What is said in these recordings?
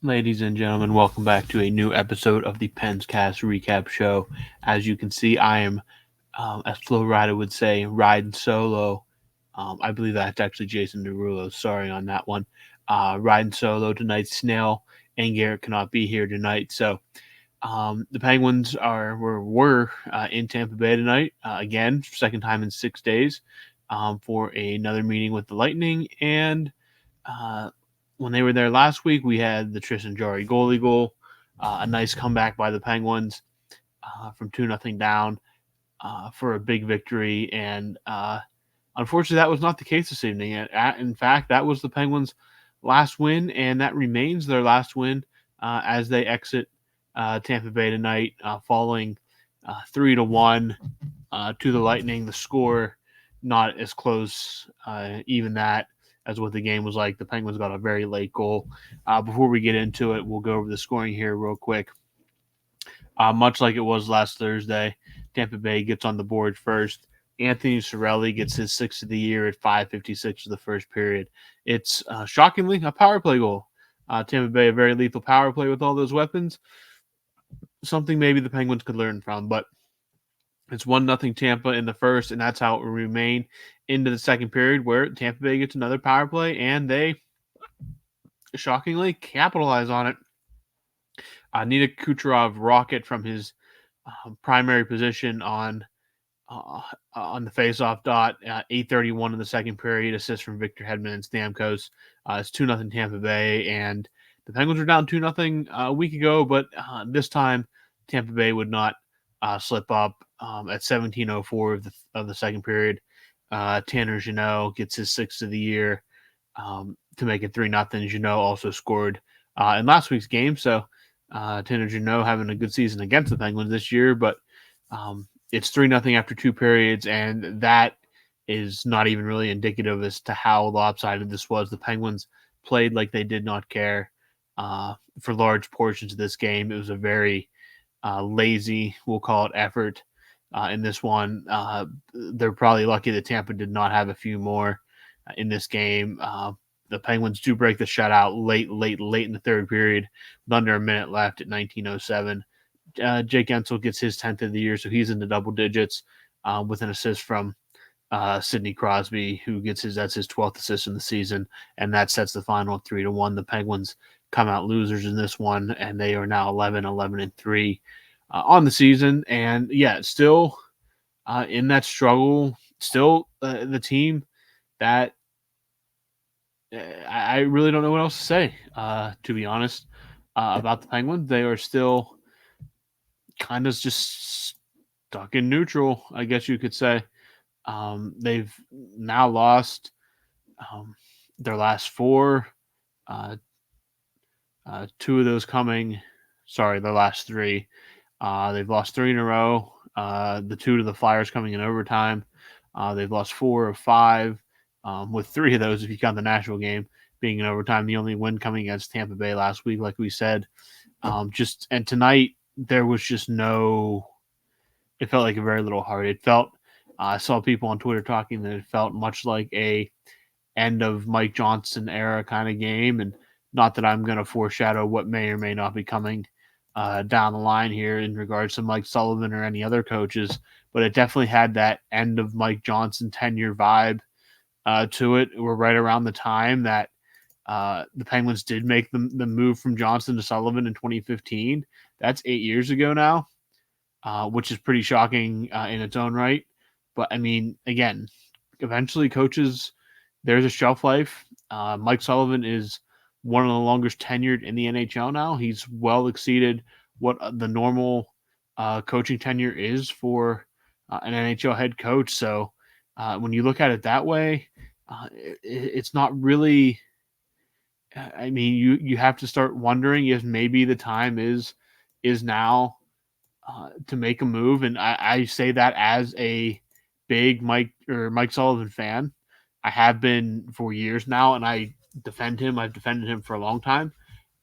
Ladies and gentlemen, welcome back to a new episode of the Penscast recap show. As you can see, I am, as Flo Rida would say, riding solo. I believe that's actually Jason Derulo. Sorry on that one. Riding solo tonight. Snail and Garrett cannot be here tonight, so the Penguins were in Tampa Bay tonight again, second time in 6 days, for another meeting with the Lightning. And uh, when they were there last week, we had the Tristan Jarry goalie goal, a nice comeback by the Penguins from 2-0 down for a big victory. And unfortunately, that was not the case this evening. In fact, that was the Penguins' last win, and that remains their last win as they exit Tampa Bay tonight, falling 3-1 to the Lightning. The score not as close, even that, as what the game was like. The Penguins got a very late goal. Before we get into it, we'll go over the scoring here real quick. Much like it was last Thursday, Tampa Bay gets on the board first. Anthony Cirelli gets his sixth of the year at 5:56 of the first period. It's shockingly a power play goal. Tampa Bay, a very lethal power play with all those weapons. Something maybe the Penguins could learn from, but it's 1-0 Tampa in the first, and that's how it will remain into the second period, where Tampa Bay gets another power play, and they shockingly capitalize on it. Nikita Kucherov rocket from his primary position on the faceoff dot. 8:31 in the second period, assist from Victor Hedman and Stamkos. It's 2-0 Tampa Bay, and the Penguins were down 2-0 a week ago, but this time Tampa Bay would not slip up. At 17:04 of the second period, Tanner Jeannot gets his sixth of the year to make it 3-0. Jeannot also scored in last week's game, so Tanner Jeannot having a good season against the Penguins this year, but it's 3-0 after two periods, and that is not even really indicative as to how lopsided this was. The Penguins played like they did not care for large portions of this game. It was a very lazy, we'll call it, effort in this one. They're probably lucky that Tampa did not have a few more in this game. The Penguins do break the shutout late in the third period with under a minute left at 19:07. Jake Ensel gets his 10th of the year, so he's in the double digits with an assist from Sidney Crosby, who gets that's his 12th assist in the season, and that sets the final 3-1. The Penguins come out losers in this one, and they are now 11-3 on the season. And yeah, still in that struggle, still the team that I really don't know what else to say, to be honest, about the Penguins. They are still kind of just stuck in neutral, I guess you could say. They've now lost their last four, uh, two of those their last three. They've lost three in a row. The two to the Flyers coming in overtime. They've lost 4 of 5, with three of those, if you count the Nashville game, being in overtime. The only win coming against Tampa Bay last week, like we said. And tonight there was just no. It felt like a very little heart. It felt. I saw people on Twitter talking that it felt much like a end of Mike Johnson era kind of game, and not that I'm going to foreshadow what may or may not be coming down the line here in regards to Mike Sullivan or any other coaches, but it definitely had that end of Mike Johnson tenure vibe to it. We're right around the time that the Penguins did make the move from Johnson to Sullivan in 2015. That's 8 years ago now, which is pretty shocking in its own right. But I mean, again, eventually coaches, there's a shelf life. Mike Sullivan is one of the longest tenured in the NHL now. He's well exceeded what the normal coaching tenure is for an NHL head coach. So when you look at it that way, it's not really. I mean, you have to start wondering if maybe the time is now to make a move, and I say that as a big Mike Sullivan fan. I have been for years now, and I defend him. I've defended him for a long time,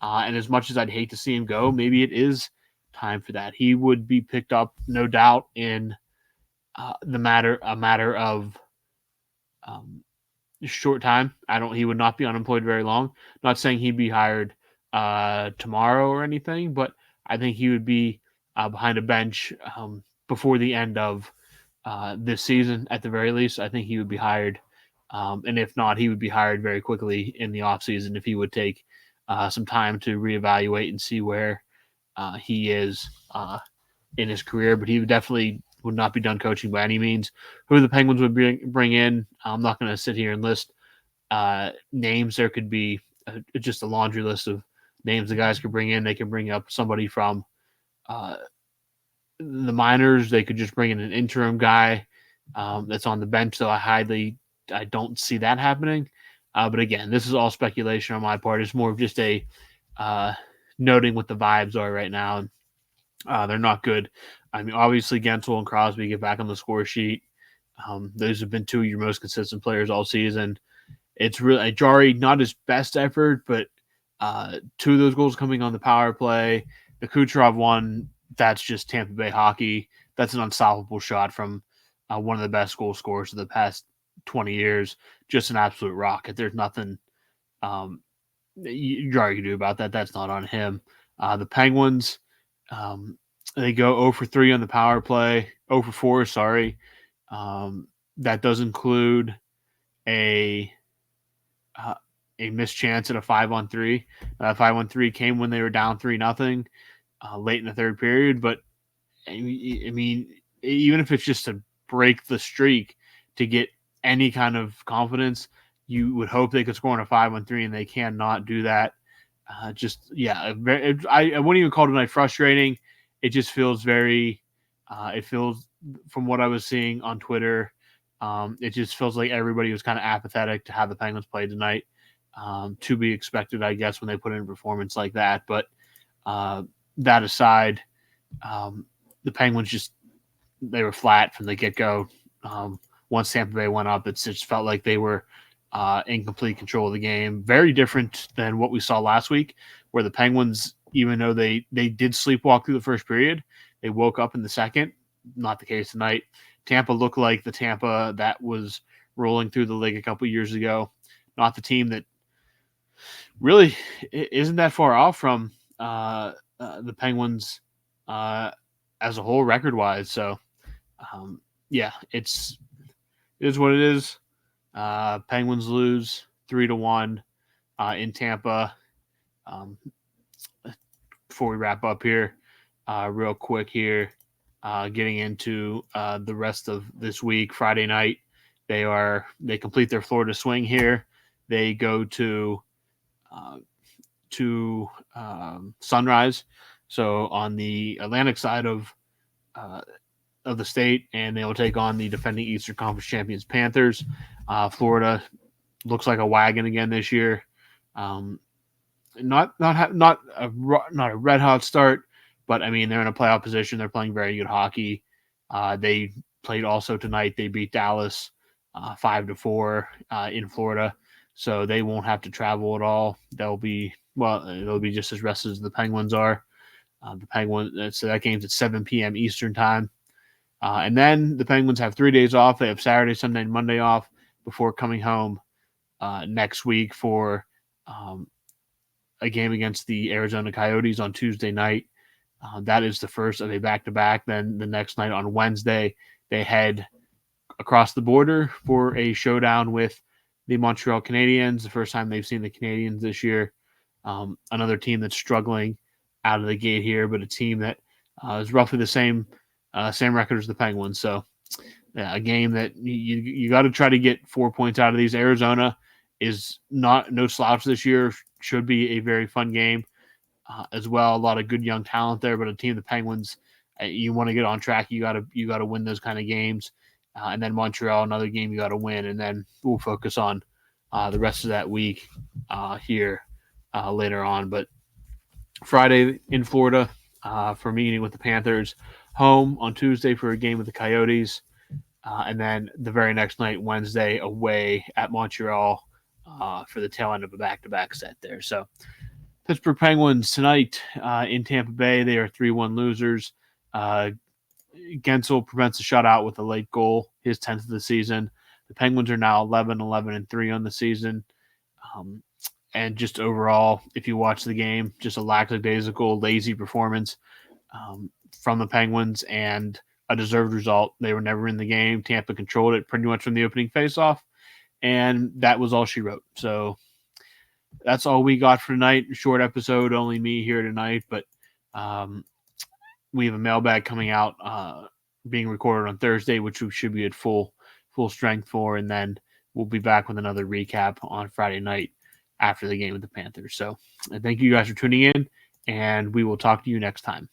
and as much as I'd hate to see him go, maybe it is time for that. He would be picked up, no doubt, in a matter of short time. He would not be unemployed very long. Not saying he'd be hired tomorrow or anything, but I think he would be behind a bench before the end of this season at the very least. I think he would be hired. And if not, he would be hired very quickly in the offseason if he would take some time to reevaluate and see where he is in his career. But he would not be done coaching by any means. Who the Penguins would bring in, I'm not going to sit here and list names. There could be just a laundry list of names the guys could bring in. They could bring up somebody from the minors. They could just bring in an interim guy that's on the bench, though I don't see that happening. But again, this is all speculation on my part. It's more of just a noting what the vibes are right now. They're not good. I mean, obviously, Gensel and Crosby get back on the score sheet. Those have been two of your most consistent players all season. It's really Jari, not his best effort, but two of those goals coming on the power play. The Kucherov one, that's just Tampa Bay hockey. That's an unstoppable shot from one of the best goal scorers of the past 20 years. Just an absolute rocket. There's nothing Jari can do about that. That's not on him. The Penguins, they go 0 for 3 on the power play. 0 for 4, sorry. That does include a missed chance at a 5-on-3. 5-on-3 came when they were down 3-0 late in the third period. But I mean, even if it's just to break the streak, to get any kind of confidence, you would hope they could score on a 5-on-3, and they cannot do that. I wouldn't even call it tonight frustrating. It just feels very. It feels, from what I was seeing on Twitter, it just feels like everybody was kind of apathetic to how the Penguins played tonight. To be expected, I guess, when they put in a performance like that. But that aside, the Penguins they were flat from the get-go. Once Tampa Bay went up, it just felt like they were in complete control of the game. Very different than what we saw last week, where the Penguins, even though they did sleepwalk through the first period, they woke up in the second. Not the case tonight. Tampa looked like the Tampa that was rolling through the league a couple years ago. Not the team that really isn't that far off from the Penguins as a whole record-wise. So, it is what it is. Penguins lose 3-1 in Tampa. Before we wrap up here, real quick here, getting into the rest of this week. Friday night, they complete their Florida swing here. They go to Sunrise, so on the Atlantic side of the state, and they will take on the defending Eastern Conference champions Panthers. Florida looks like a wagon again this year. Not a red hot start, but I mean they're in a playoff position. They're playing very good hockey. They played also tonight. They beat Dallas 5-4 in Florida, so they won't have to travel at all. They'll be just as rested as the Penguins are. So that game's at 7 p.m. Eastern time. And then the Penguins have 3 days off. They have Saturday, Sunday, and Monday off before coming home next week for a game against the Arizona Coyotes on Tuesday night. That is the first of a back-to-back. Then the next night on Wednesday, they head across the border for a showdown with the Montreal Canadiens, the first time they've seen the Canadiens this year. Another team that's struggling out of the gate here, but a team that is roughly the same record as the Penguins. So a game that you got to try to get 4 points out of these. Arizona is no slouch this year. Should be a very fun game as well. A lot of good young talent there, but a team, the Penguins, you want to get on track. You got to win those kind of games. And then Montreal, another game you got to win. And then we'll focus on the rest of that week here later on. But Friday in Florida for meeting with the Panthers, home on Tuesday for a game with the Coyotes, and then the very next night, Wednesday, away at Montreal for the tail end of a back-to-back set there. So Pittsburgh Penguins tonight in Tampa Bay, they are 3-1 losers. Gensel prevents a shutout with a late goal, his 10th of the season. The Penguins are now 11-11-3 on the season. and just overall, if you watch the game, just a lackadaisical, lazy performance from the Penguins and a deserved result. They were never in the game. Tampa controlled it pretty much from the opening faceoff, and that was all she wrote. So that's all we got for tonight. Short episode, only me here tonight, but we have a mailbag coming out, being recorded on Thursday, which we should be at full strength for, and then we'll be back with another recap on Friday night after the game with the Panthers. So thank you guys for tuning in, and we will talk to you next time.